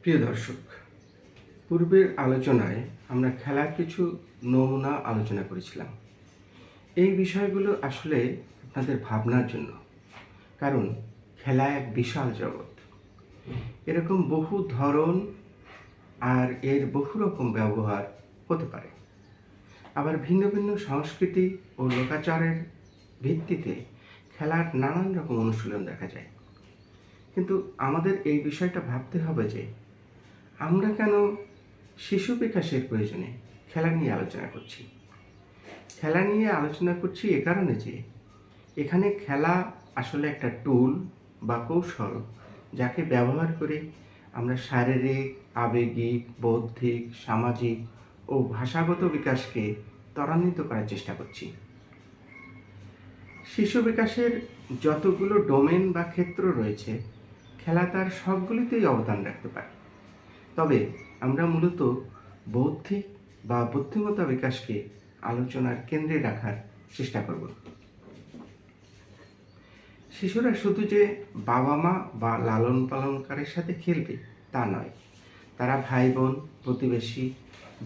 প্রিয় দর্শক, পূর্বের আলোচনায় আমরা খেলার কিছু নমুনা আলোচনা করেছিলাম। এই বিষয়গুলো আসলে আপনাদের ভাবনার জন্য, কারণ খেলা এক বিশাল জগৎ। এরকম বহু ধরন আর এর বহু রকম ব্যবহার হতে পারে। আবার ভিন্ন ভিন্ন সংস্কৃতি ও লোকাচারের ভিত্তিতে খেলার নানান রকম অনুশীলন দেখা যায়। কিন্তু আমাদের এই বিষয়টা ভাবতে হবে যে আমরা কেন শিশু বিকাশের প্রয়োজনে খেলা নিয়ে আলোচনা করছি। খেলা নিয়ে আলোচনা করছি এ কারণে যে এখানে খেলা আসলে একটা টুল বা কৌশল, যাকে ব্যবহার করে আমরা শারীরিক, আবেগিক, বৌদ্ধিক, সামাজিক ও ভাষাগত বিকাশকে ত্বরান্বিত করার চেষ্টা করছি। শিশু বিকাশের যতগুলো ডোমেন বা ক্ষেত্র রয়েছে, খেলা তার সবগুলিতেই অবদান রাখতে পারে। তবে আমরা মূলত বৌদ্ধিক বা বুদ্ধিমত্তা বিকাশকে আলোচনার কেন্দ্রে রাখার চেষ্টা করব। শিশুরা শুধু যে বাবা মা বা লালন পালনকারীর সাথে খেলবে তা নয়, তারা ভাই বোন, প্রতিবেশী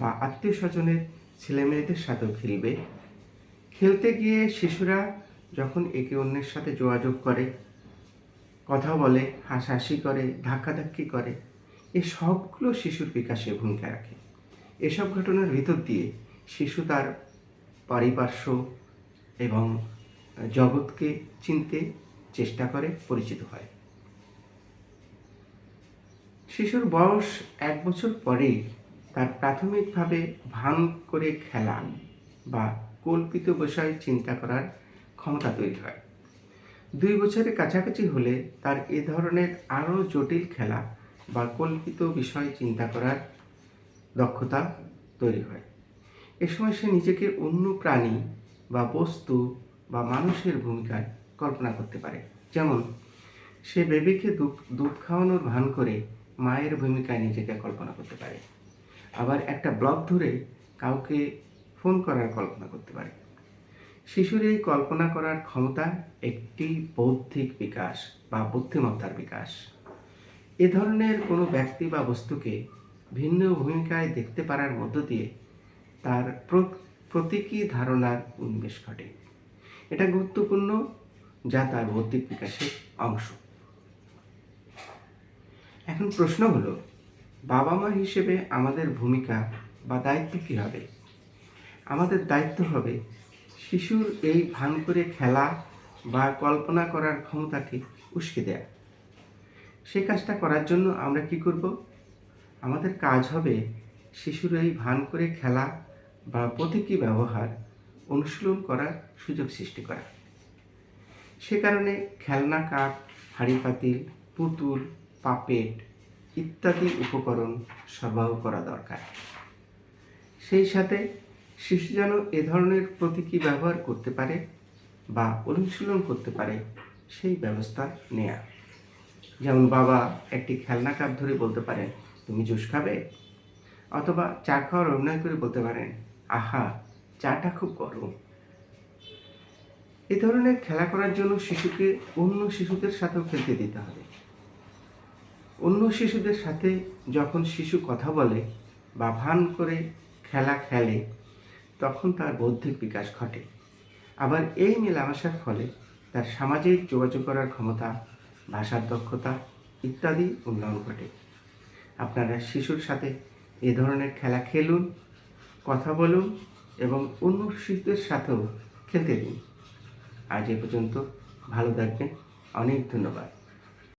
বা আত্মীয় স্বজনের ছেলেমেয়েদের সাথেও খেলবে। খেলতে গিয়ে শিশুরা যখন একে অন্যের সাথে যোগাযোগ করে, কথা বলে, হাসাহাসি করে, ধাক্কাধাক্কি করে, এই সবগুলো শিশুর বিকাশে ভূমিকা রাখে। এসব ঘটনার ভিতর দিয়ে শিশু তার পারিপার্শ্ব এবং জগৎকে চিনতে চেষ্টা করে, পরিচিত হয়। শিশুর বয়স 1 বছর পরেই তার প্রাথমিকভাবে ভান করে খেলা বা কল্পিত বিষয় চিন্তা করার ক্ষমতা তৈরি হয়। 2 বছরের কাছাকাছি হলে তার এ ধরনের আরও জটিল খেলা বা কল্পিত বিষয় চিন্তা করার দক্ষতা তৈরি হয়। এ সময় সে নিজেকে অন্য প্রাণী বা বস্তু বা মানুষের ভূমিকায় কল্পনা করতে পারে। যেমন, সে বেবিকে দুধ খাওয়ানোর ভান করে মায়ের ভূমিকায় নিজেকে কল্পনা করতে পারে। আবার একটা ব্লক ধরে কাউকে ফোন করার কল্পনা করতে পারে। শিশুর এই কল্পনা করার ক্ষমতা একটি বৌদ্ধিক বিকাশ বা বুদ্ধিমত্তার বিকাশ। এ ধরনের কোনো ব্যক্তি বা বস্তুকে ভিন্ন ভূমিকায় দেখতে পারার মধ্য দিয়ে তার প্রতীকী ধারণার উন্মেষ ঘটে। এটা গুরুত্বপূর্ণ, যা তার বৌদ্ধিক বিকাশের অংশ। এখন প্রশ্ন হলো, বাবা মা হিসেবে আমাদের ভূমিকা বা দায়িত্ব কী হবে? আমাদের দায়িত্ব হবে শিশুর এই ভান করে খেলা বা কল্পনা করার ক্ষমতাকে উস্কে দেয়া। সেই কাজটা করার জন্য আমরা কি করব? আমাদের কাজ হবে শিশুর এই ভান করে খেলা বা প্রতীকী ব্যবহার অনুশীলন করার সুযোগ সৃষ্টি করা। সে কারণে খেলনা কাপ, হাঁড়ি পাতিল, পুতুল, পাপেট ইত্যাদি উপকরণ সরবরাহ করা দরকার। সেই সাথে শিশু যেন এ ধরনের প্রতীকী ব্যবহার করতে পারে বা অনুশীলন করতে পারে, সেই ব্যবস্থা নেয়া। যেমন, বাবা একটি খেলনা কাপ ধরে বলতে পারেন, তুমি জুস খাবে? অথবা চা খাওয়ার অভিনয় করে বলতে পারেন, আহা, চাটা খুব গরম। এ ধরনের খেলা করার জন্য শিশুকে অন্য শিশুদের সাথেও খেলতে দিতে হবে। অন্য শিশুদের সাথে যখন শিশু কথা বলে বা ভান করে খেলা খেলে, তখন তার বৌদ্ধিক বিকাশ ঘটে। আবার এই মেলামেশার ফলে তার সামাজিক যোগাযোগ করার ক্ষমতা, ভাষার দক্ষতা ইত্যাদি উন্নয়ন ঘটে। আপনারা শিশুর সাথে এ ধরনের খেলা খেলুন, কথা বলুন এবং অন্য শিশুদের সাথেও খেলতে দিন। আজ এ পর্যন্ত। ভালো থাকবেন। অনেক ধন্যবাদ।